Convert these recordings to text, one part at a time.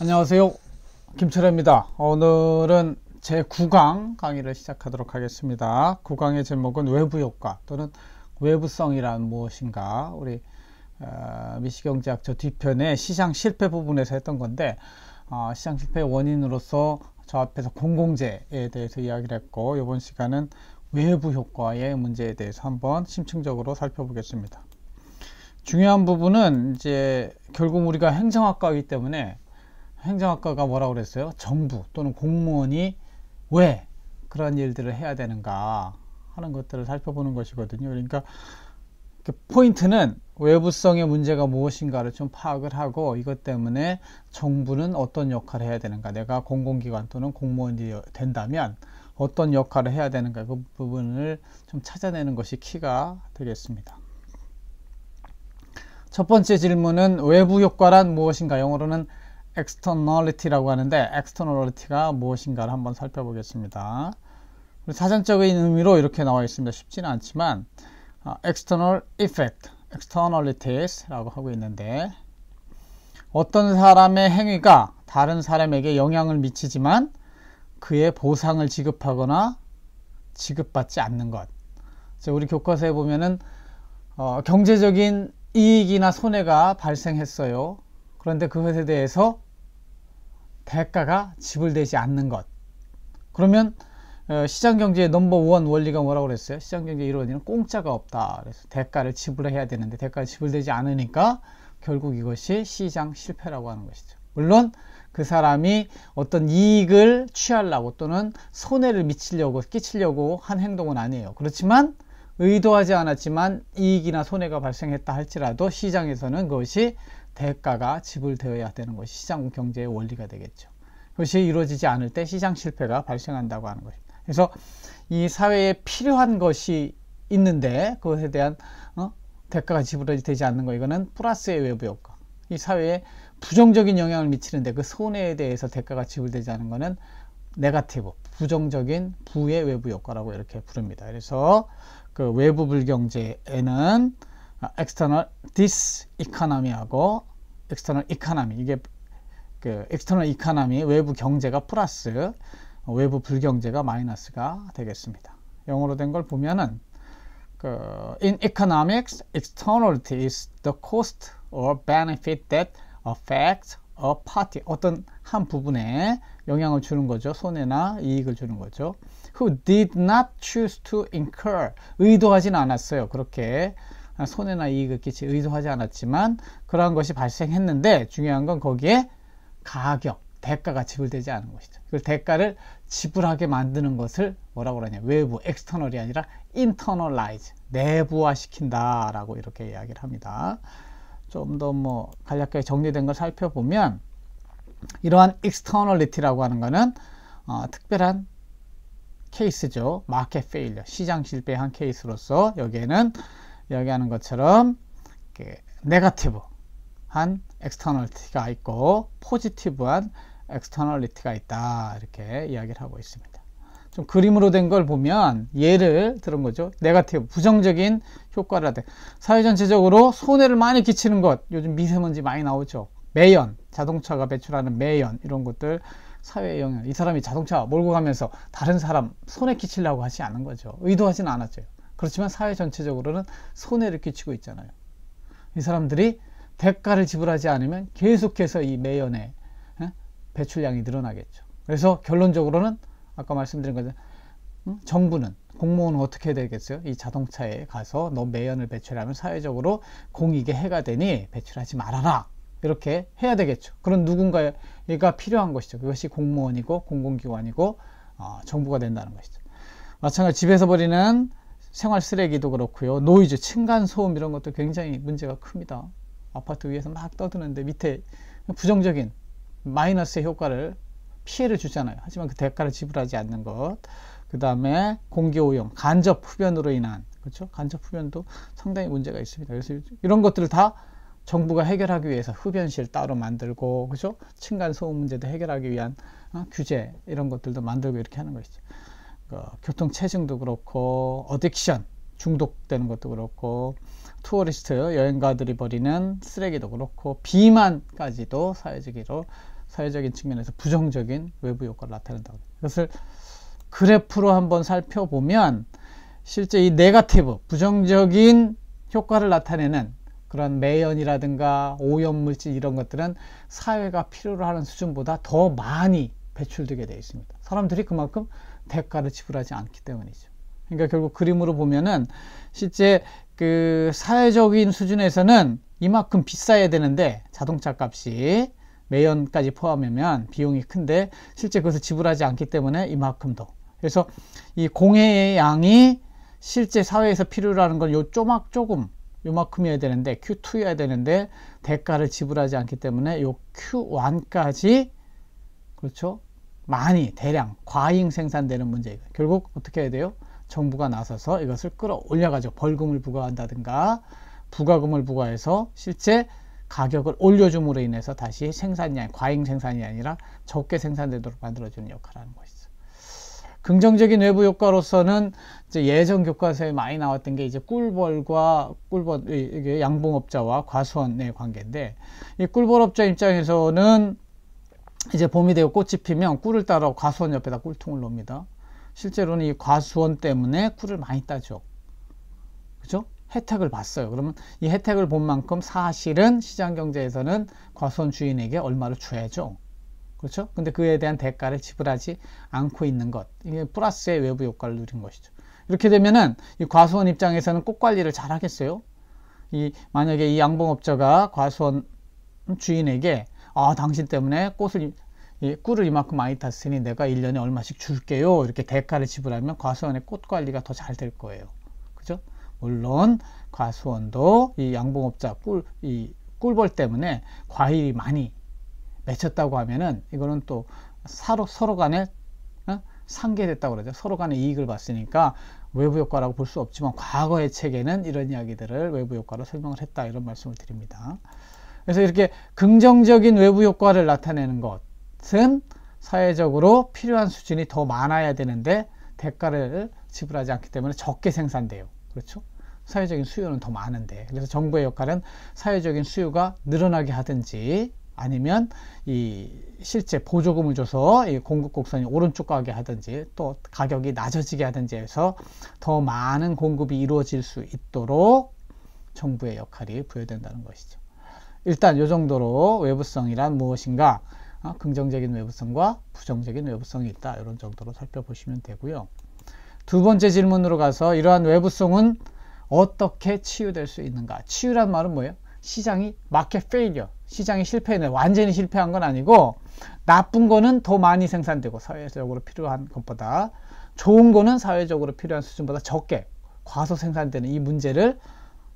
안녕하세요, 김철입니다. 오늘은 제9강 강의를 시작하도록 하겠습니다. 9강의 제목은 외부효과 또는 외부성이란 무엇인가, 우리 미시경제학 저 뒤편에 시장 실패 부분에서 했던 건데, 시장 실패의 원인으로서 저 앞에서 공공재에 대해서 이야기를 했고, 이번 시간은 외부효과의 문제에 대해서 한번 심층적으로 살펴보겠습니다. 중요한 부분은 이제 결국 우리가 행정학과이기 때문에, 행정학과가 뭐라고 그랬어요? 정부 또는 공무원이 왜 그런 일들을 해야 되는가 하는 것들을 살펴보는 것이거든요. 그러니까 포인트는 외부성의 문제가 무엇인가를 좀 파악을 하고, 이것 때문에 정부는 어떤 역할을 해야 되는가, 내가 공공기관 또는 공무원이 된다면 어떤 역할을 해야 되는가, 그 부분을 좀 찾아내는 것이 키가 되겠습니다. 첫 번째 질문은 외부 효과란 무엇인가, 영어로는 externality라고 하는데, externality가 무엇인가를 한번 살펴보겠습니다. 사전적인 의미로 이렇게 나와 있습니다. 쉽지는 않지만 external effect, externalities 라고 하고 있는데, 어떤 사람의 행위가 다른 사람에게 영향을 미치지만 그의 보상을 지급하거나 지급받지 않는 것. 우리 교과서에 보면은 경제적인 이익이나 손해가 발생했어요. 그런데 그것에 대해서 대가가 지불되지 않는 것. 그러면 시장경제의 넘버원 원리가 뭐라고 그랬어요? 시장경제의 1원리는 공짜가 없다. 그래서 대가를 지불해야 되는데 대가가 지불되지 않으니까 결국 이것이 시장 실패라고 하는 것이죠. 물론 그 사람이 어떤 이익을 취하려고 또는 손해를 끼치려고 한 행동은 아니에요. 그렇지만 의도하지 않았지만 이익이나 손해가 발생했다 할지라도 시장에서는 그것이 대가가 지불되어야 되는 것이 시장 경제의 원리가 되겠죠. 그것이 이루어지지 않을 때 시장 실패가 발생한다고 하는 것입니다. 그래서 이 사회에 필요한 것이 있는데 그것에 대한 대가가 지불되지 않는 것, 이거는 플러스의 외부 효과. 이 사회에 부정적인 영향을 미치는데 그 손해에 대해서 대가가 지불되지 않는 것은 네거티브, 부정적인 부의 외부 효과라고 이렇게 부릅니다. 그래서 그 외부 불경제에는 external diseconomy하고 external economy, 이게 그 external economy, 외부 경제가 플러스, 외부 불경제가 마이너스가 되겠습니다. 영어로 된 걸 보면은 in economics, externality is the cost or benefit that affects a party, 어떤 한 부분에 영향을 주는 거죠. 손해나 이익을 주는 거죠. Who did not choose to incur, 의도하지는 않았어요. 그렇게 손해나 이익을 끼치 의도하지 않았지만 그러한 것이 발생했는데, 중요한 건 거기에 가격, 대가가 지불되지 않은 것이죠. 그 대가를 지불하게 만드는 것을 뭐라고 그러냐, 외부, external이 아니라 internalize, 내부화시킨다 라고 이렇게 이야기를 합니다. 좀 더 간략하게 정리된 걸 살펴보면, 이러한 externality라고 하는 것은 특별한 케이스죠. 마켓 페일리어, 시장 실패한 케이스로서 여기에는 이야기하는 것처럼 네거티브한 externality가 있고 포지티브한 externality가 있다, 이렇게 이야기를 하고 있습니다. 좀 그림으로 된 걸 보면 예를 들은 거죠. 네거티브, 부정적인 효과를 하되, 사회 전체적으로 손해를 많이 끼치는 것, 요즘 미세먼지 많이 나오죠. 매연, 자동차가 배출하는 매연, 이런 것들 사회의 영향. 이 사람이 자동차 몰고 가면서 다른 사람 손해 끼치려고 하지 않은 거죠. 의도하지는 않았죠. 그렇지만 사회 전체적으로는 손해를 끼치고 있잖아요. 이 사람들이 대가를 지불하지 않으면 계속해서 이 매연의 배출량이 늘어나겠죠. 그래서 결론적으로는 아까 말씀드린 것처럼 정부는, 공무원은 어떻게 해야 되겠어요? 이 자동차에 가서 너 매연을 배출하면 사회적으로 공익에 해가 되니 배출하지 말아라, 이렇게 해야 되겠죠. 그런 누군가가 필요한 것이죠. 그것이 공무원이고 공공기관이고 정부가 된다는 것이죠. 마찬가지로 집에서 버리는 생활 쓰레기도 그렇고요. 노이즈, 층간소음, 이런 것도 굉장히 문제가 큽니다. 아파트 위에서 막 떠드는데 밑에 부정적인 마이너스의 효과를, 피해를 주잖아요. 하지만 그 대가를 지불하지 않는 것. 그 다음에 공기오염, 간접 흡연으로 인한, 그렇죠? 간접 흡연도 상당히 문제가 있습니다. 그래서 이런 것들을 다 정부가 해결하기 위해서 흡연실 따로 만들고, 그렇죠? 층간소음 문제도 해결하기 위한 규제, 이런 것들도 만들고 이렇게 하는 것이죠. 교통체증도 그렇고, 어딕션, 중독되는 것도 그렇고, 투어리스트, 여행가들이 버리는 쓰레기도 그렇고, 비만까지도 사회적으로 사회적인 측면에서 부정적인 외부 효과를 나타낸다고. 이것을 그래프로 한번 살펴보면 실제 이 네거티브, 부정적인 효과를 나타내는 그런 매연이라든가 오염물질 이런 것들은 사회가 필요로 하는 수준보다 더 많이 배출되게 되어 있습니다. 사람들이 그만큼 대가를 지불하지 않기 때문이죠. 그러니까 결국 그림으로 보면은 실제 그 사회적인 수준에서는 이만큼 비싸야 되는데 자동차 값이 매연까지 포함하면 비용이 큰데 실제 그것을 지불하지 않기 때문에 이만큼 더. 그래서 이 공해의 양이 실제 사회에서 필요로 하는 건 요 조금 요만큼이어야 되는데 Q2여야 되는데 대가를 지불하지 않기 때문에 요 Q1까지 그렇죠? 많이 대량 과잉 생산되는 문제이고 결국 어떻게 해야 돼요? 정부가 나서서 이것을 끌어올려가지고 벌금을 부과한다든가 부가금을 부과해서 실제 가격을 올려줌으로 인해서 다시 생산량이 과잉 생산이 아니라 적게 생산되도록 만들어주는 역할을 하는 것이죠. 긍정적인 외부 효과로서는 이제 예전 교과서에 많이 나왔던 게 이제 꿀벌과 이게 양봉업자와 과수원의 관계인데 이 꿀벌업자 입장에서는 이제 봄이 되고 꽃이 피면 꿀을 따러 과수원 옆에다 꿀통을 놓습니다. 실제로는 이 과수원 때문에 꿀을 많이 따죠. 그죠? 혜택을 봤어요. 그러면 이 혜택을 본 만큼 사실은 시장 경제에서는 과수원 주인에게 얼마를 줘야죠. 그렇죠? 근데 그에 대한 대가를 지불하지 않고 있는 것. 이게 플러스의 외부 효과를 누린 것이죠. 이렇게 되면은 이 과수원 입장에서는 꽃 관리를 잘 하겠어요? 만약에 이 양봉업자가 과수원 주인에게 당신 때문에 꿀을 이만큼 많이 탔으니 내가 1년에 얼마씩 줄게요. 이렇게 대가를 지불하면 과수원의 꽃 관리가 더 잘 될 거예요. 그죠? 물론 과수원도 이 양봉업자 꿀벌 때문에 과일이 많이 맺혔다고 하면은 이거는 또 서로 간에 상계됐다고 그러죠. 서로 간에 이익을 봤으니까 외부 효과라고 볼 수 없지만 과거의 책에는 이런 이야기들을 외부 효과로 설명을 했다 이런 말씀을 드립니다. 그래서 이렇게 긍정적인 외부 효과를 나타내는 것은 사회적으로 필요한 수준이 더 많아야 되는데 대가를 지불하지 않기 때문에 적게 생산돼요. 그렇죠? 사회적인 수요는 더 많은데 그래서 정부의 역할은 사회적인 수요가 늘어나게 하든지 아니면 실제 보조금을 줘서 공급 곡선이 오른쪽 가게 하든지 또 가격이 낮아지게 하든지 해서 더 많은 공급이 이루어질 수 있도록 정부의 역할이 부여된다는 것이죠. 일단 이 정도로 외부성이란 무엇인가, 긍정적인 외부성과 부정적인 외부성이 있다 이런 정도로 살펴보시면 되고요. 두 번째 질문으로 가서 이러한 외부성은 어떻게 치유될 수 있는가? 치유란 말은 뭐예요? 시장이 마켓 페일리어, 시장이 실패했네. 완전히 실패한 건 아니고 나쁜 거는 더 많이 생산되고 사회적으로 필요한 것보다 좋은 거는 사회적으로 필요한 수준보다 적게 과소 생산되는 이 문제를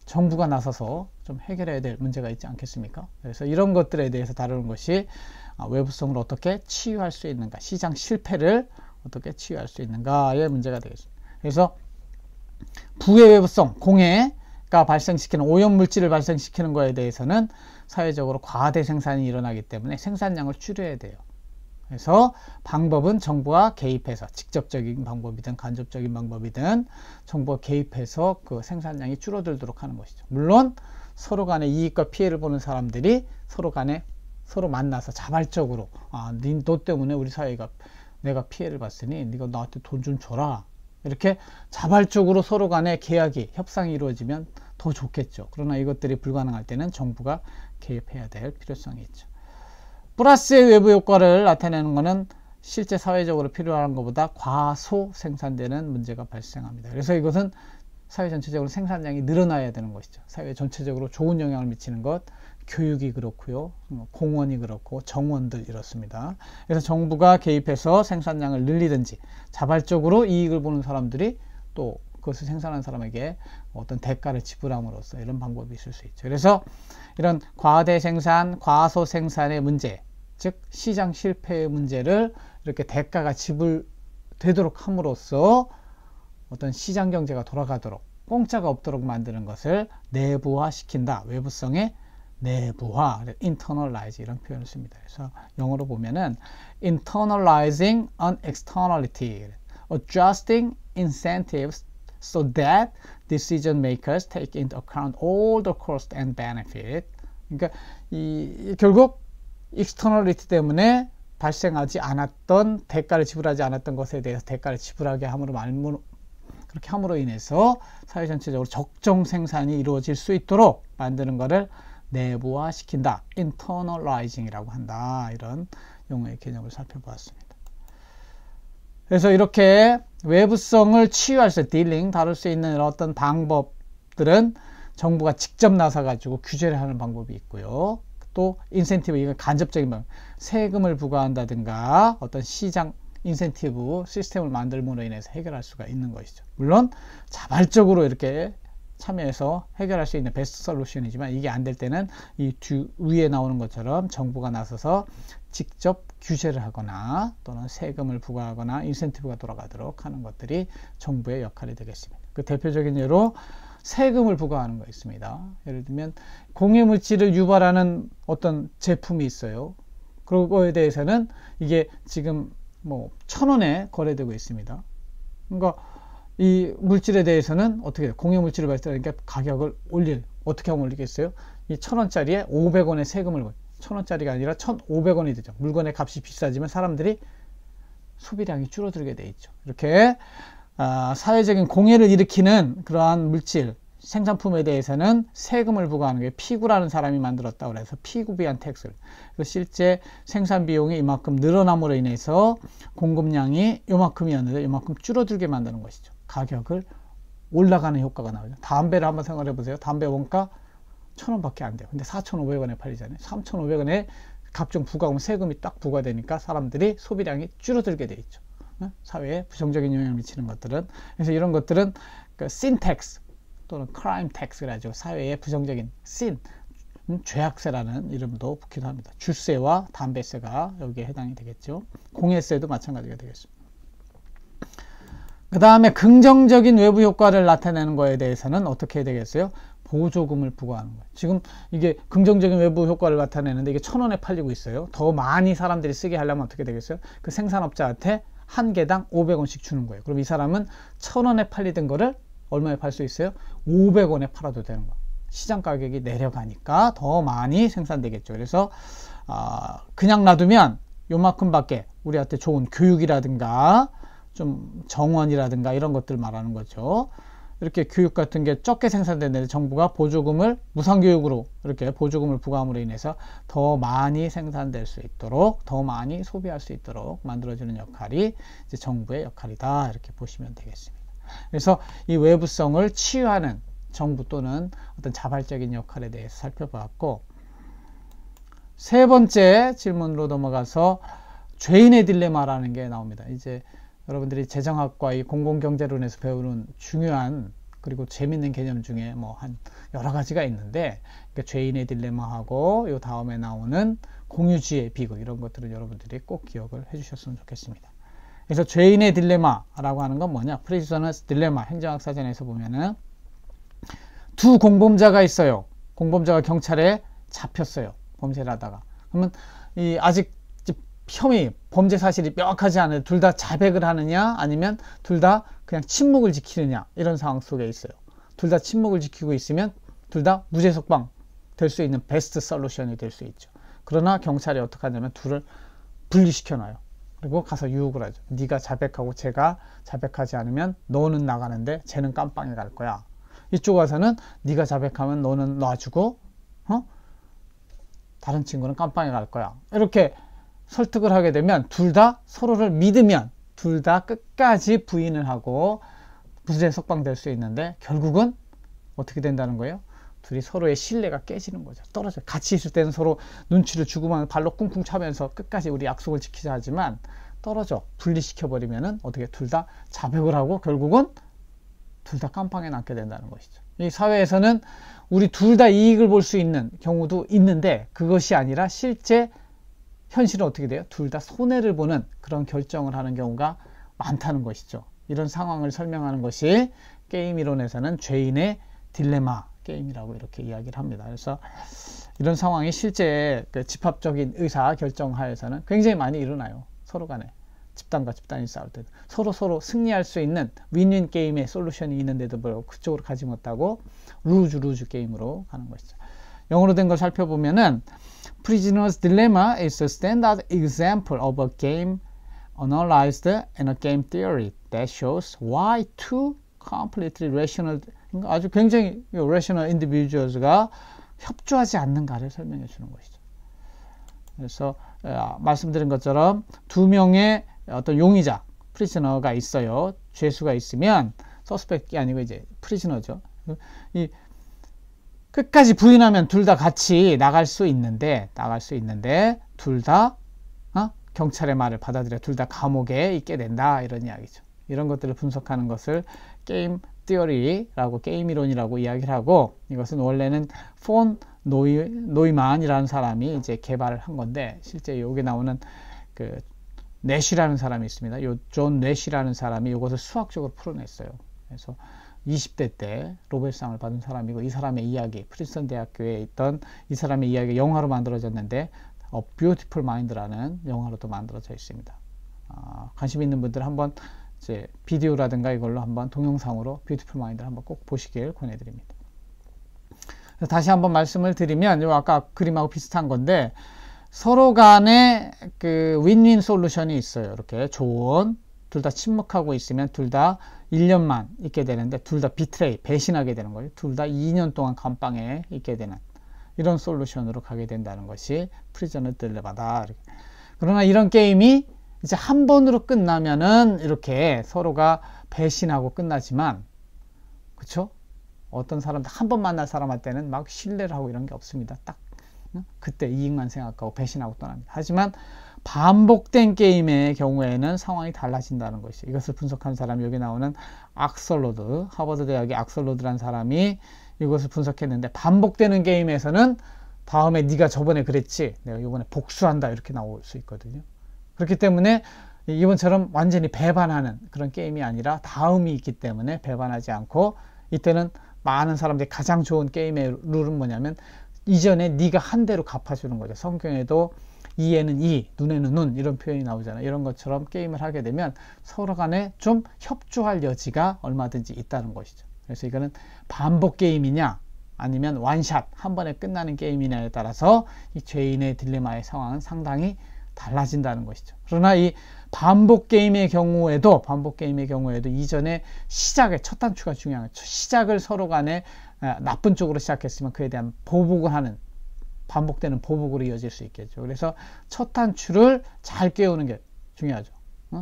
정부가 나서서 좀 해결해야 될 문제가 있지 않겠습니까? 그래서 이런 것들에 대해서 다루는 것이 외부성을 어떻게 치유할 수 있는가, 시장 실패를 어떻게 치유할 수 있는가의 문제가 되겠습니다. 그래서 부의 외부성, 공해가 발생시키는 오염물질을 발생시키는 것에 대해서는 사회적으로 과대 생산이 일어나기 때문에 생산량을 줄여야 돼요. 그래서 방법은 정부가 개입해서 직접적인 방법이든 간접적인 방법이든 정부가 개입해서 그 생산량이 줄어들도록 하는 것이죠. 물론 서로 간에 이익과 피해를 보는 사람들이 서로 만나서 자발적으로 너 때문에 우리 사회가 내가 피해를 봤으니 네가 나한테 돈 좀 줘라. 이렇게 자발적으로 서로 간에 계약이 협상이 이루어지면 더 좋겠죠. 그러나 이것들이 불가능할 때는 정부가 개입해야 될 필요성이 있죠. 플러스의 외부 효과를 나타내는 것은 실제 사회적으로 필요한 것보다 과소 생산되는 문제가 발생합니다. 그래서 이것은 사회 전체적으로 생산량이 늘어나야 되는 것이죠. 사회 전체적으로 좋은 영향을 미치는 것, 교육이 그렇고요, 공원이 그렇고 정원들 이렇습니다. 그래서 정부가 개입해서 생산량을 늘리든지 자발적으로 이익을 보는 사람들이 또 그것을 생산한 사람에게 어떤 대가를 지불함으로써 이런 방법이 있을 수 있죠. 그래서 이런 과대 생산, 과소 생산의 문제, 즉 시장 실패의 문제를 이렇게 대가가 지불되도록 함으로써 어떤 시장 경제가 돌아가도록 공짜가 없도록 만드는 것을 내부화시킨다. 외부성의 내부화, internalize 이런 표현을 씁니다. 그래서 영어로 보면은 internalizing an externality, adjusting incentives so that decision makers take into account all the cost and benefit. 그러니까 결국 익스터널리티 때문에 발생하지 않았던 대가를 지불하지 않았던 것에 대해서 대가를 지불하게 함으로 그렇게 함으로 인해서 사회 전체적으로 적정 생산이 이루어질 수 있도록 만드는 것을 내부화시킨다. internalizing이라고 한다. 이런 용어의 개념을 살펴보았습니다. 그래서 이렇게 외부성을 치유할 수, 딜링, 다룰 수 있는 어떤 방법들은 정부가 직접 나서 가지고 규제를 하는 방법이 있고요. 또 인센티브, 이건 간접적인 방법, 세금을 부과한다든가 어떤 시장 인센티브 시스템을 만들므로 인해서 해결할 수가 있는 것이죠. 물론 자발적으로 이렇게 참여해서 해결할 수 있는 베스트 솔루션이지만 이게 안 될 때는 이 위에 나오는 것처럼 정부가 나서서 직접 규제를 하거나 또는 세금을 부과하거나 인센티브가 돌아가도록 하는 것들이 정부의 역할이 되겠습니다. 그 대표적인 예로 세금을 부과하는 거 있습니다. 예를 들면 공해물질을 유발하는 어떤 제품이 있어요. 그거에 대해서는 이게 지금 뭐 1,000원에 거래되고 있습니다. 그러니까 이 물질에 대해서는 어떻게 공해물질을 발생하니까 가격을 어떻게 하면 올리겠어요? 이 1,000원짜리에 500원의 세금을 1,000원짜리가 아니라 1,500원이 되죠. 물건의 값이 비싸지만 사람들이 소비량이 줄어들게 돼 있죠. 이렇게 사회적인 공해를 일으키는 그러한 물질 생산품에 대해서는 세금을 부과하는 게 피구라는 사람이 만들었다고 해서 피구비한 텍스를, 실제 생산 비용이 이만큼 늘어남으로 인해서 공급량이 요만큼이었는데 요만큼 줄어들게 만드는 것이죠. 가격을 올라가는 효과가 나오죠. 담배를 한번 생각해 보세요. 담배 원가 1,000원밖에 안 돼요. 근데 4,500원에 팔리잖아요. 3,500원에 각종 부과금 세금이 딱 부과되니까 사람들이 소비량이 줄어들게 돼 있죠. 사회에 부정적인 영향을 미치는 것들은. 그래서 이런 것들은 그 신텍스 또는 크라임 텍스를 하죠. 사회에 부정적인 죄악세라는 이름도 붙기도 합니다. 주세와 담배세가 여기에 해당이 되겠죠. 공해세도 마찬가지가 되겠습니다. 그 다음에 긍정적인 외부 효과를 나타내는 거에 대해서는 어떻게 해야 되겠어요? 보조금을 부과하는 거예요. 지금 이게 긍정적인 외부 효과를 나타내는데 이게 1,000원에 팔리고 있어요. 더 많이 사람들이 쓰게 하려면 어떻게 되겠어요? 그 생산업자한테 한 개당 500원씩 주는 거예요. 그럼 이 사람은 1,000원에 팔리던 거를 얼마에 팔 수 있어요? 500원에 팔아도 되는 거예요. 시장 가격이 내려가니까 더 많이 생산되겠죠. 그래서 그냥 놔두면 요만큼밖에 우리한테 좋은 교육이라든가 좀 정원이라든가 이런 것들 말하는 거죠. 이렇게 교육 같은 게 적게 생산되는데 정부가 보조금을 무상교육으로 이렇게 보조금을 부과함으로 인해서 더 많이 생산될 수 있도록, 더 많이 소비할 수 있도록 만들어주는 역할이 이제 정부의 역할이다, 이렇게 보시면 되겠습니다. 그래서 이 외부성을 치유하는 정부 또는 어떤 자발적인 역할에 대해서 살펴봤고, 세 번째 질문으로 넘어가서 죄인의 딜레마라는 게 나옵니다. 이제 여러분들이 재정학과 이 공공경제론에서 배우는 중요한 그리고 재밌는 개념 중에 뭐 한 여러 가지가 있는데, 그러니까 죄인의 딜레마하고 요 다음에 나오는 공유주의 비극, 이런 것들은 여러분들이 꼭 기억을 해주셨으면 좋겠습니다. 그래서 죄인의 딜레마라고 하는 건 뭐냐? 프리즈너스 딜레마, 행정학 사전에서 보면은 두 공범자가 있어요. 공범자가 경찰에 잡혔어요. 범죄를 하다가. 그러면 이 아직 혐의, 범죄 사실이 명확하지 않은, 둘 다 자백을 하느냐 아니면 둘 다 그냥 침묵을 지키느냐, 이런 상황 속에 있어요. 둘 다 침묵을 지키고 있으면 둘 다 무죄 석방 될 수 있는 베스트 솔루션이 될 수 있죠. 그러나 경찰이 어떻게 하냐면 둘을 분리시켜 놔요. 그리고 가서 유혹을 하죠. 네가 자백하고 쟤가 자백하지 않으면 너는 나가는데 쟤는 깜빵에 갈 거야. 이쪽 와서는 네가 자백하면 너는 놔주고 다른 친구는 깜빵에 갈 거야. 이렇게 설득을 하게 되면 둘 다 서로를 믿으면 둘 다 끝까지 부인을 하고 무죄 석방될 수 있는데, 결국은 어떻게 된다는 거예요? 둘이 서로의 신뢰가 깨지는 거죠. 떨어져요. 같이 있을 때는 서로 눈치를 주고만 발로 쿵쿵 차면서 끝까지 우리 약속을 지키자 하지만 떨어져 분리시켜버리면은 어떻게 둘 다 자백을 하고 결국은 둘 다 깜빵에 남게 된다는 것이죠. 이 사회에서는 우리 둘 다 이익을 볼 수 있는 경우도 있는데, 그것이 아니라 실제 현실은 어떻게 돼요? 둘 다 손해를 보는 그런 결정을 하는 경우가 많다는 것이죠. 이런 상황을 설명하는 것이 게임 이론에서는 죄인의 딜레마 게임이라고 이렇게 이야기를 합니다. 그래서 이런 상황이 실제 그 집합적인 의사 결정하에서는 굉장히 많이 일어나요. 서로 간에 집단과 집단이 싸울 때 서로 승리할 수 있는 윈윈 게임의 솔루션이 있는데도 불구하고 그쪽으로 가지 못하고 루즈 게임으로 가는 것이죠. 영어로 된 걸 살펴보면은 Prisoner's Dilemma is a standard example of a game analyzed in a game theory that shows why two completely rational, 아주 굉장히 rational individuals가 협조하지 않는가를 설명해 주는 것이죠. 그래서 말씀드린 것처럼 두 명의 어떤 용의자, 프리즈너가 있어요. 죄수가 있으면 서스펙이 아니고 이제 프리즈너죠. 이 끝까지 부인하면 둘 다 같이 나갈 수 있는데 둘 다 경찰의 말을 받아들여 둘 다 감옥에 있게 된다, 이런 이야기죠. 이런 것들을 분석하는 것을 게임 티어리라고, 게임 이론이라고 이야기를 하고, 이것은 원래는 폰 노이만이라는 사람이 이제 개발을 한 건데, 실제 여기 나오는 그 내쉬라는 사람이 있습니다. 요 존 내쉬라는 사람이 이것을 수학적으로 풀어냈어요. 그래서 20대 때 노벨상을 받은 사람이고, 이 사람의 이야기, 프린스턴 대학교에 있던 이 사람의 이야기가 영화로 만들어졌는데 Beautiful Mind라는 영화로도 만들어져 있습니다. 관심 있는 분들 한번 이제 비디오라든가 이걸로 한번 동영상으로 Beautiful Mind를 한번 꼭 보시길 권해드립니다. 다시 한번 말씀을 드리면, 요 아까 그림하고 비슷한 건데, 서로 간에 그 윈윈 솔루션이 있어요. 이렇게 좋은, 둘 다 침묵하고 있으면 둘 다 1년만 있게 되는데, 둘 다 비트레이, 배신하게 되는 거예요. 둘 다 2년 동안 감방에 있게 되는 이런 솔루션으로 가게 된다는 것이 프리저너 딜레마다. 그러나 이런 게임이 이제 한 번으로 끝나면은 이렇게 서로가 배신하고 끝나지만, 그쵸? 어떤 사람들 한 번 만날 사람한테는 막 신뢰를 하고 이런 게 없습니다. 딱 그때 이익만 생각하고 배신하고 떠납니다. 하지만 반복된 게임의 경우에는 상황이 달라진다는 것이, 이것을 분석한 사람이 여기 나오는 악설로드, 하버드 대학의 악설로드라는 사람이 이것을 분석했는데, 반복되는 게임에서는 다음에 네가 저번에 그랬지, 내가 이번에 복수한다, 이렇게 나올 수 있거든요. 그렇기 때문에 이번처럼 완전히 배반하는 그런 게임이 아니라 다음이 있기 때문에 배반하지 않고, 이때는 많은 사람들이 가장 좋은 게임의 룰은 뭐냐면, 이전에 네가 한 대로 갚아주는 거죠. 성경에도 이에는 이, 눈에는 눈, 이런 표현이 나오잖아요. 이런 것처럼 게임을 하게 되면 서로 간에 좀 협조할 여지가 얼마든지 있다는 것이죠. 그래서 이거는 반복 게임이냐 아니면 원샷, 한 번에 끝나는 게임이냐에 따라서 이 죄인의 딜레마의 상황은 상당히 달라진다는 것이죠. 그러나 이 반복 게임의 경우에도 이전에 시작의 첫 단추가 중요한 거죠. 시작을 서로 간에 나쁜 쪽으로 시작했으면 그에 대한 보복을 하는, 반복되는 보복으로 이어질 수 있겠죠. 그래서 첫 단추를 잘 깨우는 게 중요하죠.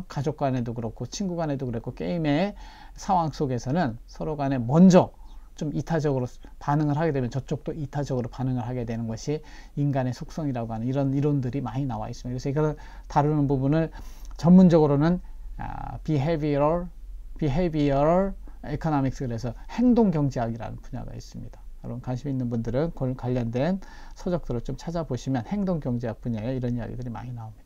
가족 간에도 그렇고 친구 간에도 그렇고, 게임의 상황 속에서는 서로 간에 먼저 좀 이타적으로 반응을 하게 되면 저쪽도 이타적으로 반응을 하게 되는 것이 인간의 속성이라고 하는 이런 이론들이 많이 나와 있습니다. 그래서 이걸 다루는 부분을 전문적으로는 behavioral economics, 그래서 행동경제학이라는 분야가 있습니다. 여러분 관심 있는 분들은 그걸 관련된 서적들을 좀 찾아보시면 행동경제학 분야에 이런 이야기들이 많이 나옵니다.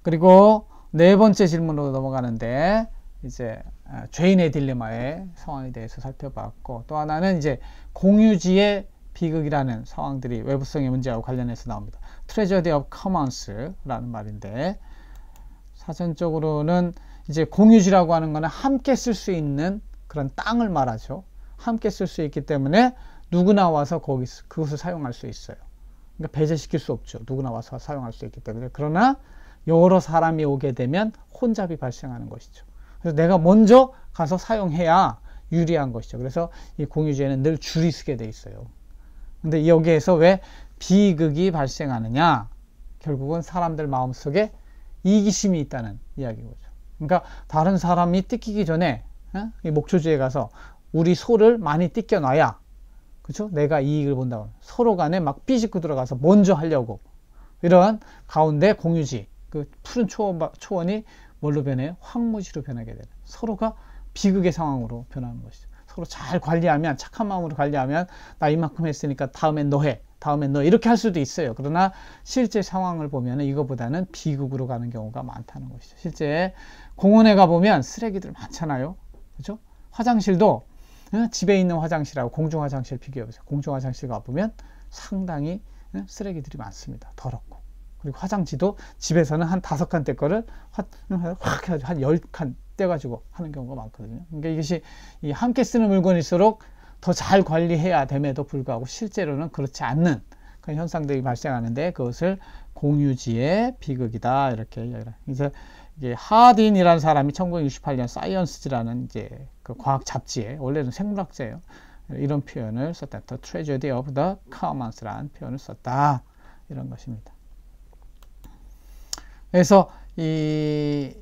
그리고 네 번째 질문으로 넘어가는데, 이제 죄인의 딜레마의 상황에 대해서 살펴봤고, 또 하나는 이제 공유지의 비극이라는 상황들이 외부성의 문제하고 관련해서 나옵니다. Tragedy of Commons라는 말인데, 사전적으로는 이제 공유지라고 하는 거는 함께 쓸 수 있는 그런 땅을 말하죠. 함께 쓸 수 있기 때문에 누구나 와서 그것을 사용할 수 있어요. 그러니까 배제시킬 수 없죠. 누구나 와서 사용할 수 있기 때문에. 그러나 여러 사람이 오게 되면 혼잡이 발생하는 것이죠. 그래서 내가 먼저 가서 사용해야 유리한 것이죠. 그래서 이 공유지에는 늘 줄이 서게 돼 있어요. 근데 여기에서 왜 비극이 발생하느냐? 결국은 사람들 마음속에 이기심이 있다는 이야기거죠. 그러니까 다른 사람이 뜯기기 전에 이 목초지에 가서 우리 소를 많이 뜯겨놔야, 그렇죠? 내가 이익을 본다고 서로 간에 막 삐집고 들어가서 먼저 하려고, 이러한 가운데 공유지, 그 푸른 초원이 뭘로 변해요? 황무지로 변하게 되는, 서로가 비극의 상황으로 변하는 것이죠. 서로 잘 관리하면, 착한 마음으로 관리하면 나 이만큼 했으니까 다음엔 너 해, 다음엔 너, 이렇게 할 수도 있어요. 그러나 실제 상황을 보면 이거보다는 비극으로 가는 경우가 많다는 것이죠. 실제 공원에 가보면 쓰레기들 많잖아요. 그렇죠? 화장실도 집에 있는 화장실하고 공중화장실 비교해보세요. 공중화장실 가보면 상당히 쓰레기들이 많습니다. 더럽고. 그리고 화장지도 집에서는 한 5칸 떼 거를 확 해가지고 한 10칸 떼가지고 하는 경우가 많거든요. 그러니까 이것이 이 함께 쓰는 물건일수록 더 잘 관리해야 됨에도 불구하고 실제로는 그렇지 않는 그런 현상들이 발생하는데 그것을 공유지의 비극이다 이렇게 이야기를. 그래서 이게 하딘이라는 사람이 1968년 사이언스지라는 이제 그 과학 잡지에, 원래는 생물학자예요, 이런 표현을 썼다. The Tragedy of the Commons라는 표현을 썼다 이런 것입니다. 그래서 이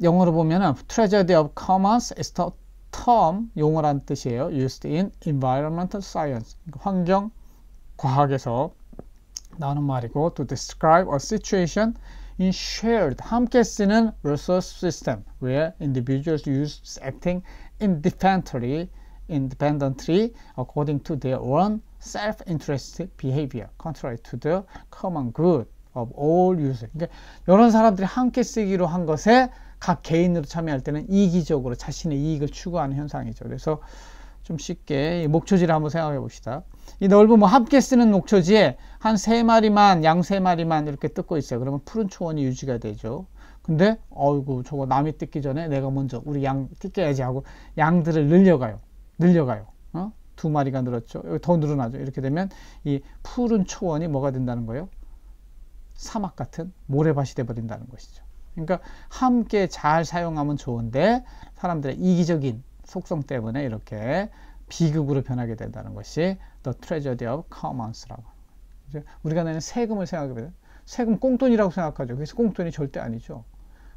영어로 보면은 Tragedy of Commons is the term, 용어란 뜻이에요. used in environmental science, 환경 과학에서 나오는 말이고, to describe a situation in shared, 함께 쓰는 resource system where individuals use acting independently according to their own self-interested behavior contrary to the common good of all users. 그러니까 이런 사람들이 함께 쓰기로 한 것에 각 개인으로 참여할 때는 이기적으로 자신의 이익을 추구하는 현상이죠. 그래서 좀 쉽게 이 목초지를 한번 생각해 봅시다. 이 넓은 뭐 함께 쓰는 목초지에 한 3마리만, 양 3마리만 이렇게 뜯고 있어요. 그러면 푸른 초원이 유지가 되죠. 근데 어이구 저거 남이 뜯기 전에 내가 먼저 우리 양 뜯겨야지 하고 양들을 늘려가요. 2마리가 늘었죠. 여기 더 늘어나죠. 이렇게 되면 이 푸른 초원이 뭐가 된다는 거예요? 사막 같은 모래밭이 돼버린다는 것이죠. 그러니까 함께 잘 사용하면 좋은데 사람들의 이기적인 속성 때문에 이렇게 비극으로 변하게 된다는 것이 The Tragedy of Commons라고 하는 거죠. 우리가 내는 세금을 생각해보면 세금 꽁돈이라고 생각하죠. 그래서 꽁돈이 절대 아니죠.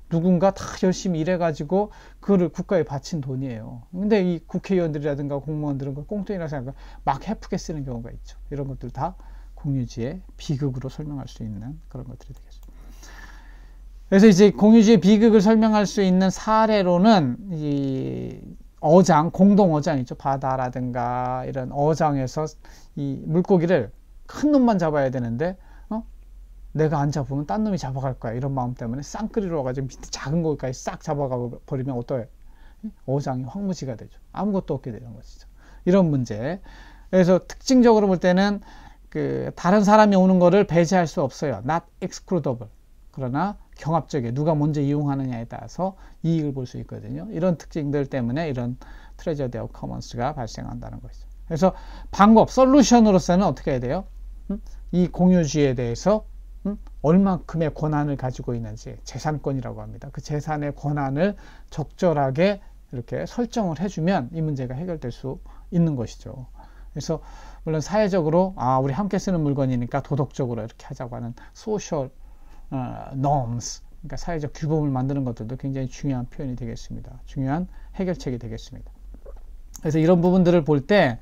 누군가 다 열심히 일해가지고 그거를 국가에 바친 돈이에요. 근데 이 국회의원들이라든가 공무원들은 그걸 꽁돈이라고 생각하고 막 헤프게 쓰는 경우가 있죠. 이런 것들 다 공유지의 비극으로 설명할 수 있는 그런 것들이 되겠죠. 그래서 이제 공유지의 비극을 설명할 수 있는 사례로는 이 어장, 공동 어장 있죠. 바다라든가 이런 어장에서 이 물고기를 큰 놈만 잡아야 되는데 내가 안 잡으면 딴 놈이 잡아갈 거야 이런 마음 때문에 쌍끌이로 와가지고 밑에 작은 거기까지 싹 잡아가 버리면 어떠해? 어장이 황무지가 되죠. 아무것도 없게 되는 것이죠. 이런 문제. 그래서 특징적으로 볼 때는 그 다른 사람이 오는 거를 배제할 수 없어요. Not excludable. 그러나 경합적이에요. 누가 먼저 이용하느냐에 따라서 이익을 볼 수 있거든요. 이런 특징들 때문에 이런 Tragedy of Commons가 발생한다는 것이죠. 그래서 방법, 솔루션으로서는 어떻게 해야 돼요? 이 공유주의에 대해서 얼마큼의 권한을 가지고 있는지, 재산권이라고 합니다. 그 재산의 권한을 적절하게 이렇게 설정을 해주면 이 문제가 해결될 수 있는 것이죠. 그래서 물론 사회적으로 우리 함께 쓰는 물건이니까 도덕적으로 이렇게 하자고 하는 social norms, 그러니까 사회적 규범을 만드는 것들도 굉장히 중요한 표현이 되겠습니다. 중요한 해결책이 되겠습니다. 그래서 이런 부분들을 볼 때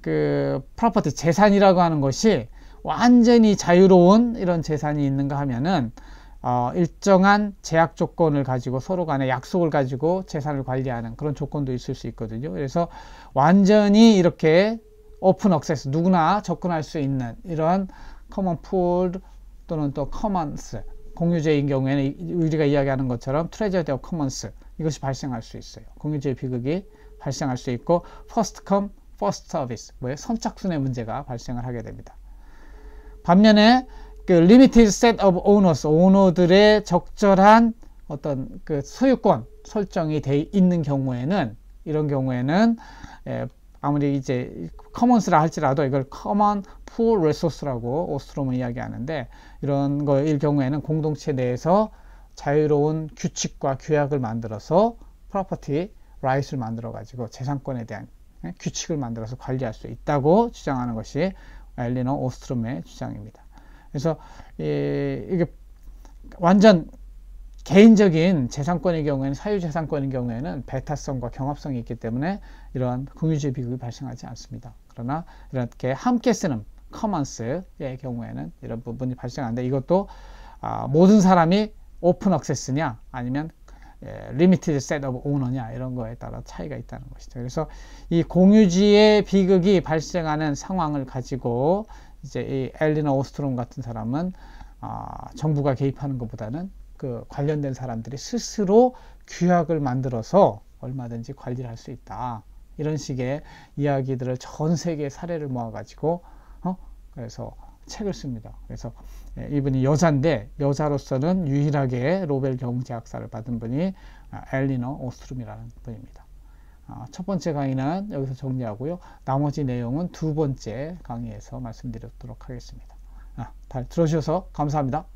그 프로퍼티, 재산이라고 하는 것이 완전히 자유로운 이런 재산이 있는가 하면은 일정한 제약 조건을 가지고 서로 간에 약속을 가지고 재산을 관리하는 그런 조건도 있을 수 있거든요. 그래서 완전히 이렇게 오픈 액세스, 누구나 접근할 수 있는 이런 커먼 풀 또는 또 커먼스, 공유제인 경우에는 우리가 이야기하는 것처럼 트레저디 오브 커먼스, 이것이 발생할 수 있어요. 공유제의 비극이 발생할 수 있고 퍼스트 컴 퍼스트 서비스, 선착순의 문제가 발생을 하게 됩니다. 반면에 그 limited set of owners, 오너들의 적절한 어떤 그 소유권 설정이 돼 있는 경우에는, 이런 경우에는 아무리 이제 커먼스라 할지라도 이걸 common pool resource라고 오스트롬은 이야기하는데, 이런 거일 경우에는 공동체 내에서 자유로운 규칙과 규약을 만들어서 프로퍼티 라이트를 만들어 가지고 재산권에 대한 규칙을 만들어서 관리할 수 있다고 주장하는 것이 엘리너 오스트롬의 주장입니다. 그래서 이게 완전 개인적인 재산권의 경우에는, 사유재산권의 경우에는 배타성과 경합성이 있기 때문에 이러한 공유주의 비극이 발생하지 않습니다. 그러나 이렇게 함께 쓰는 커먼스의 경우에는 이런 부분이 발생하는데, 이것도 모든 사람이 오픈 액세스냐 아니면 리미티드 셋 오브 오너냐 이런 거에 따라 차이가 있다는 것이죠. 그래서 이 공유지의 비극이 발생하는 상황을 가지고 이제 이 엘리너 오스트롬 같은 사람은 정부가 개입하는 것보다는 그 관련된 사람들이 스스로 규약을 만들어서 얼마든지 관리를 할 수 있다, 이런 식의 이야기들을 전 세계 사례를 모아가지고 그래서 책을 씁니다. 그래서 이분이 여자인데, 여자로서는 유일하게 노벨 경제학사를 받은 분이 엘리너 오스트롬이라는 분입니다. 첫 번째 강의는 여기서 정리하고요. 나머지 내용은 두 번째 강의에서 말씀드리도록 하겠습니다. 잘 들어주셔서 감사합니다.